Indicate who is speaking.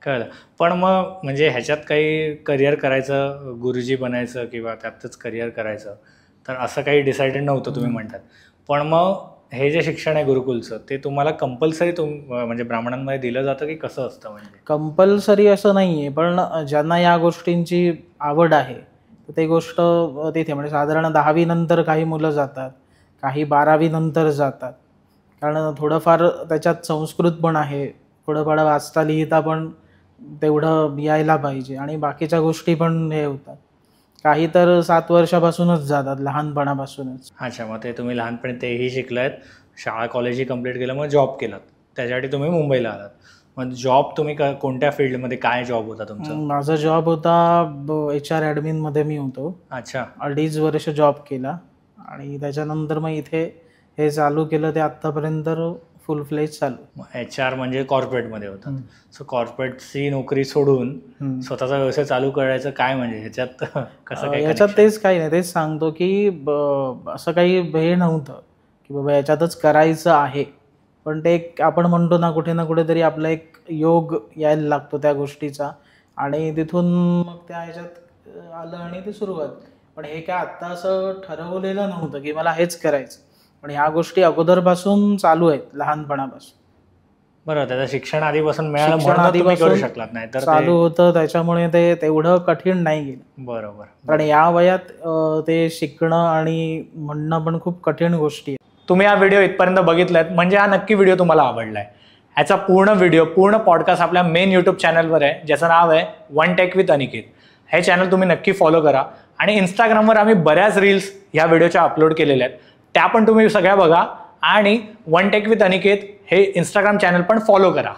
Speaker 1: कळलं. पण मग म्हणजे ह्याच्यात काही करिअर करायचं, गुरुजी बनायचं किंवा त्यातच करिअर करायचं, तर असं काही डिसाइडेड नव्हतं तुम्ही म्हणतात. पण मग हे जे शिक्षण आहे गुरुकुलचं, ते तुम्हाला कंपल्सरी म्हणजे ब्राह्मणांमध्ये दिलं जातं की कसं असतं? म्हणजे
Speaker 2: कंपल्सरी असं नाही आहे, पण ज्यांना या गोष्टींची आवड आहे तर ते गोष्ट तिथे म्हणजे साधारण 10वी नंतर काही मुलं जातात, काही 12वी नंतर जातात. कारण थोडंफार त्याच्यात संस्कृत पण आहे, थोडंफार वाचता लिहिता पण तेवढं यायला पाहिजे आणि बाकीच्या गोष्टी पण हे होतात. काही तर 7 वर्षापासूनच जातात, लहानपणापासूनच.
Speaker 1: अच्छा, मग ते तुम्ही लहानपणी तेही शिकलात, शाळा कॉलेजही कंप्लीट केलं, मग जॉब केलात. त्याच्यासाठी तुम्ही मुंबईला आलात. मग जॉब तुम्ही कोणत्या फील्डमध्ये, काय जॉब होता तुमचा?
Speaker 2: माझा जॉब होता HR ॲडमिनमध्ये मी होतो.
Speaker 1: अच्छा.
Speaker 2: 2.5 वर्ष जॉब केला आणि त्याच्यानंतर मग इथे हे चालू केलं, ते आत्तापर्यंत फुल फ्लेज चालू.
Speaker 1: HR म्हणजे कॉर्पोरेटमध्ये होता. सो कॉर्पोरेटची नोकरी सोडून स्वतःचा व्यवसाय चालू करायचं काय, म्हणजे ह्याच्यात कसं काय?
Speaker 2: याच्यात तेच काही नाही, तेच सांगतो की असं काही हे नव्हतं की बाबा याच्यातच करायचं आहे. पण ते एक आपण म्हणतो ना, कुठे ना कुठेतरी आपला एक योग यायला लागतो त्या गोष्टीचा आणि तिथून मग त्या ह्याच्यात आलं आणि ती सुरुवात. पण हे काय आत्ता असं ठरवलेलं नव्हतं की मला हेच करायचं, पण ह्या गोष्टी अगोदरपासून चालू आहेत, लहानपणापासून.
Speaker 1: बरं, त्याचं शिक्षण आधीपासून मिळालं
Speaker 2: शिक्षण
Speaker 1: म्हणून तुम्ही करू
Speaker 2: आधीपासून
Speaker 1: शकलात, नाही तर
Speaker 2: चालू होतं, त्याच्यामुळे ते तेवढं कठीण नाही गेलं.
Speaker 1: बरोबर.
Speaker 2: कारण या वयात ते शिकणं आणि म्हणणं पण खूप कठीण गोष्टी आहेत.
Speaker 1: तुम्ही हा व्हिडिओ इथपर्यंत बघितलात म्हणजे हा नक्की व्हिडिओ तुम्हाला आवडलाय. ह्याचा पूर्ण व्हिडिओ, पूर्ण पॉडकास्ट आपल्या मेन यूट्यूब चॅनलवर आहे, ज्याचं नाव आहे वन टेक विथ अनिकेत. हे चॅनल तुम्ही नक्की फॉलो करा आणि इंस्टाग्रामवर आम्ही बऱ्याच रील्स ह्या व्हिडिओच्या अपलोड केलेल्या आहेत, त्या पण तुम्ही सगळ्या बघा आणि वन टेक विथ अनिकेत हे इंस्टाग्राम चॅनल पण फॉलो करा.